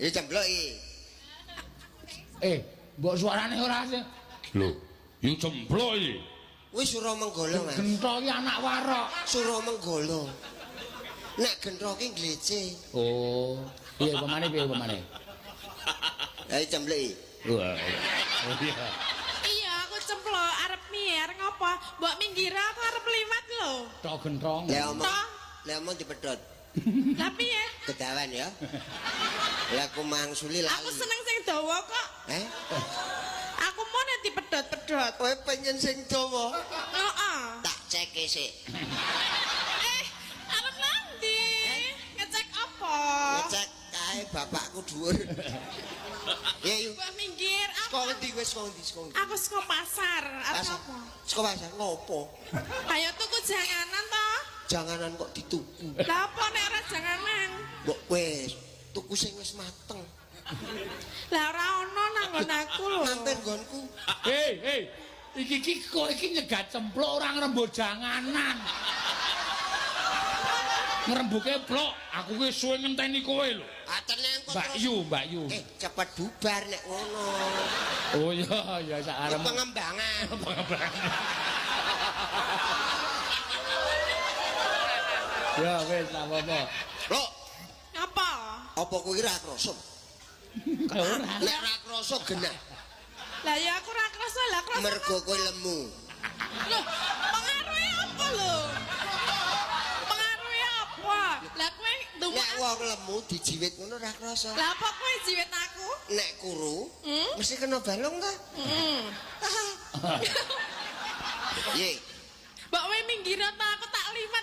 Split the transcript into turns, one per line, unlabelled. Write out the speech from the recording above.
Ya jembloki.
Mbok suarane ora sih.
Lho, yo jembloki.
Wis Suramenggala, Mas.
Gentho ki anak warok.
Suramenggala. Nek gentho ki glece.
Oh, piye pemane?
Ayo jembloki.
Wah. Oh iya.
Iya, aku cemplok arep piye? Arep ngopo? Mbok minggir aku arep liwat lho.
Tok gentrong.
Lah omong dipedhot.
Lah piye?
Kedawan ya. Lah aku mangsuli lali.
Aku seneng sing dawa kok. Aku mau nanti pedhot-pedhot.
Kowe pengen sing dawa.
Heeh.
Tak cek sik.
Arep nanti. Ngecek apa?
Ngecek kae bapakku dhuwur. Ya yuk.
Mbok minggir.
Kok ngendi wis kok ngendi?
Aku saka pasar. Arep apa?
Saka pasar ngopo?
Ayo tuku janganan to.
Janganan kok dituku.
Lah apa nek ora janganan?
Mbok wis tuku sing wis mateng.
Lah ora ono nang nggon aku lho.
Mampir nggonku.
Hei. Iki kok iki nyegat cemplok ora ngrembug janganan. Ngrembuke blok, aku ki suwe ngenteni kowe lho.
Atene kok.
Mbak Yu.
Cepet bubar nek ngono.
Oh iya sak arep.
Pengembangan.
Ya wis apa-apa.
Lho,
Apa?
apa kowe ra krasa?
Ora.
Nek ra krasa genah.
Lah ya aku ora krasa lah krasa.
Mergo kowe lemu.
Loh, pengaruhe apa lho? Pengaruhe apa? Lah kowe ndung
Nek wong lemu dijiwit ngono ra krasa.
Lah apa kowe jiwit aku?
Nek kuru mesti kena balung ta? Ye,
Mbak kowe minggir ta aku tak liwat